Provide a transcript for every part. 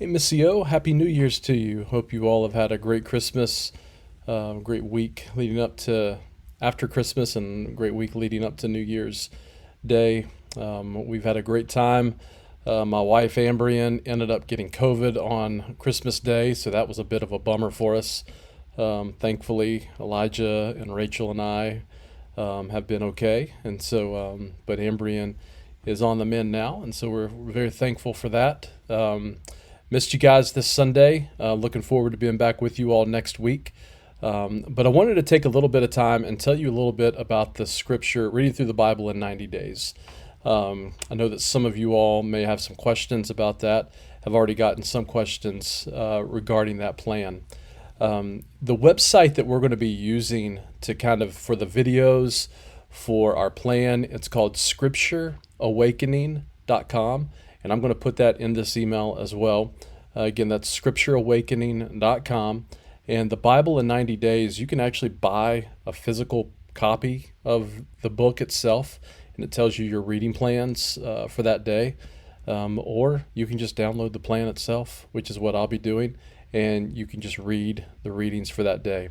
Hey, Missio, Happy New Year's to you. Hope you all have had a great Christmas, great week leading up to after Christmas, and a great week leading up to New Year's Day. We've had a great time. My wife, Ambrian, ended up getting COVID on Christmas Day, so that was a bit of a bummer for us. Thankfully, Elijah and Rachel and I have been okay, but Ambrian is on the mend now, and so we're very thankful for that. Missed you guys this Sunday. Looking forward to being back with you all next week. But I wanted to take a little bit of time and tell you a little bit about the scripture, reading through the Bible in 90 days. I know that some of you all may have some questions about that, have already gotten some questions regarding that plan. The website that we're going to be using to for the videos for our plan, it's called scriptureawakening.com. And I'm going to put that in this email as well. Again, that's scriptureawakening.com. And the Bible in 90 days, you can actually buy a physical copy of the book itself, and it tells you your reading plans for that day. Or you can just download the plan itself, which is what I'll be doing, and you can just read the readings for that day.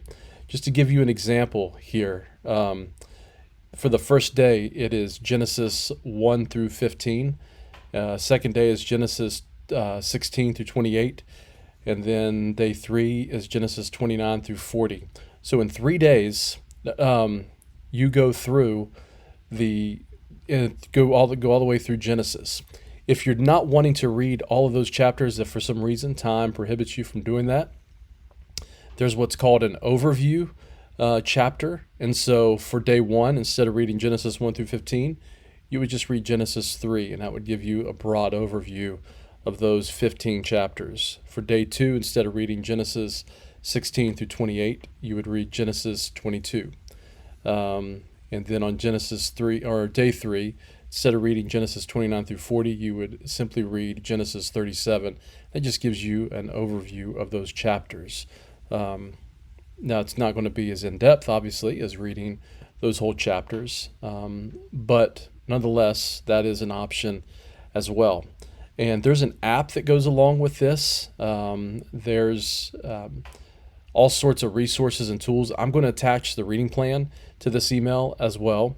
Just to give you an example here, for the first day, it is Genesis 1 through 15. Second day is Genesis 16 through 28. And then day 3 is Genesis 29 through 40. So in 3 days, you go through go all the way through Genesis. If you're not wanting to read all of those chapters, if for some reason time prohibits you from doing that, there's what's called an overview chapter. And so for day 1, instead of reading Genesis 1 through 15, you would just read Genesis 3, and that would give you a broad overview of those 15 chapters. For day 2, instead of reading Genesis 16 through 28, you would read Genesis 22. And then on Genesis 3, or day 3, instead of reading Genesis 29 through 40, you would simply read Genesis 37. That just gives you an overview of those chapters. Now, it's not going to be as in-depth, obviously, as reading those whole chapters, but nonetheless, that is an option as well. And there's an app that goes along with this. There's all sorts of resources and tools. I'm going to attach the reading plan to this email as well.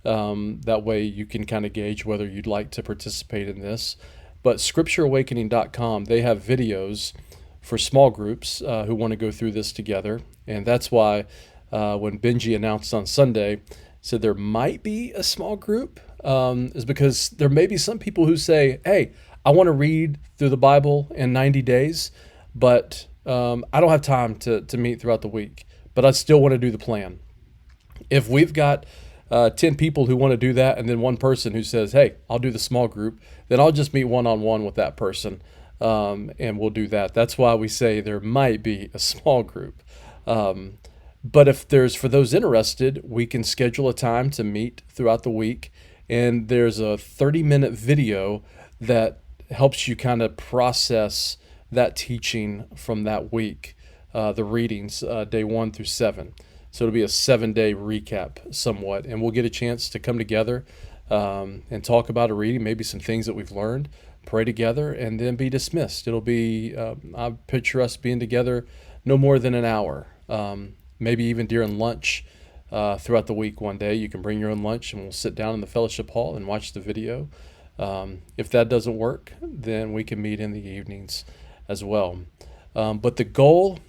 That way you can kind of gauge whether you'd like to participate in this. But scriptureawakening.com, they have videos for small groups who want to go through this together. And that's why when Benji announced on Sunday, said there might be a small group, is because there may be some people who say, hey, I want to read through the Bible in 90 days, but I don't have time to meet throughout the week, but I still want to do the plan. If we've got 10 people who want to do that, and then one person who says, hey, I'll do the small group, then I'll just meet one-on-one with that person, and we'll do that. That's why we say there might be a small group. But if for those interested, we can schedule a time to meet throughout the week, and there's a 30-minute video that helps you kind of process that teaching from that week, the readings, day 1 through 7. So it'll be a 7-day recap somewhat, and we'll get a chance to come together and talk about a reading, maybe some things that we've learned, pray together, and then be dismissed. It'll be, I picture us being together no more than an hour, maybe even during lunch throughout the week one day. You can bring your own lunch, and we'll sit down in the fellowship hall and watch the video. If that doesn't work, then we can meet in the evenings as well. But the goal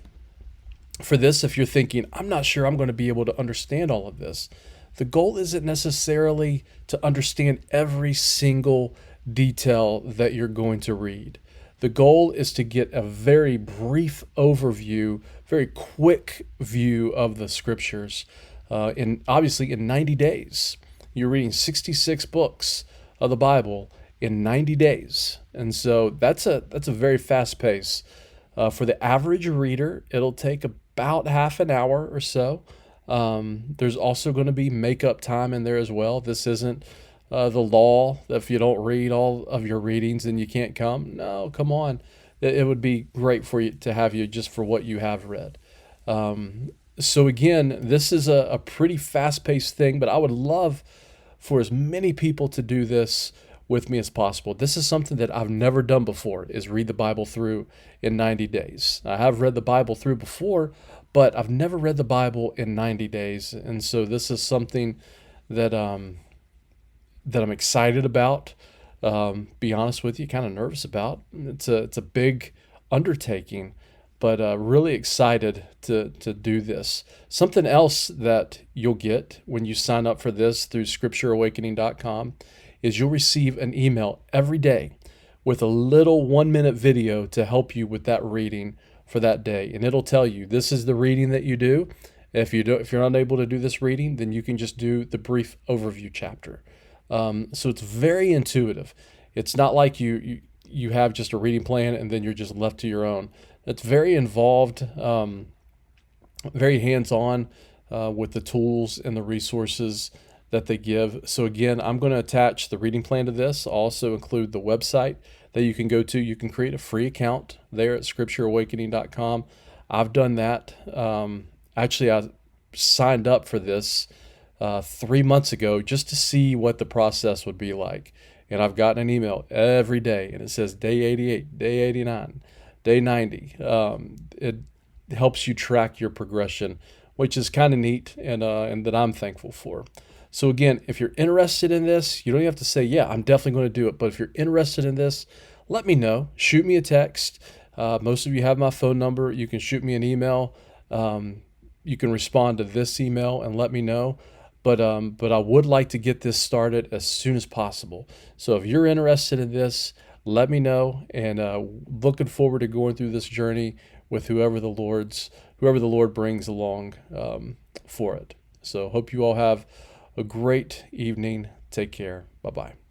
for this, if you're thinking, I'm not sure I'm going to be able to understand all of this, the goal isn't necessarily to understand every single detail that you're going to read. The goal is to get a very brief overview, very quick view of the scriptures. Obviously in 90 days, you're reading 66 books of the Bible in 90 days. And so that's a very fast pace. For the average reader, it'll take about half an hour or so. There's also going to be makeup time in there as well. This isn't the law that if you don't read all of your readings, then you can't come. No, come on. It would be great for you to have you just for what you have read. So again, this is a pretty fast-paced thing, but I would love for as many people to do this with me as possible. This is something that I've never done before, is read the Bible through in 90 days. I have read the Bible through before, but I've never read the Bible in 90 days. And so this is something that that I'm excited about. Be honest with you, kind of nervous about. It's a big undertaking, but really excited to do this. Something else that you'll get when you sign up for this through scriptureawakening.com is you'll receive an email every day with a little 1-minute video to help you with that reading for that day. And it'll tell you, this is the reading that you do. If you're unable to do this reading, then you can just do the brief overview chapter. So it's very intuitive. It's not like you have just a reading plan and then you're just left to your own. It's very involved, very hands-on with the tools and the resources that they give. So again, I'm going to attach the reading plan to this. I'll also include the website that you can go to. You can create a free account there at scriptureawakening.com. I've done that. Actually, I signed up for this 3 months ago just to see what the process would be like. And I've gotten an email every day, and it says day 88, day 89, day 90. It helps you track your progression, which is kind of neat, and that I'm thankful for. So again, if you're interested in this, you don't have to say, yeah, I'm definitely going to do it. But if you're interested in this, let me know. Shoot me a text. Most of you have my phone number. You can shoot me an email. You can respond to this email and let me know. But I would like to get this started as soon as possible. So if you're interested in this, let me know. And looking forward to going through this journey with whoever the Lord brings along for it. So hope you all have a great evening. Take care. Bye-bye.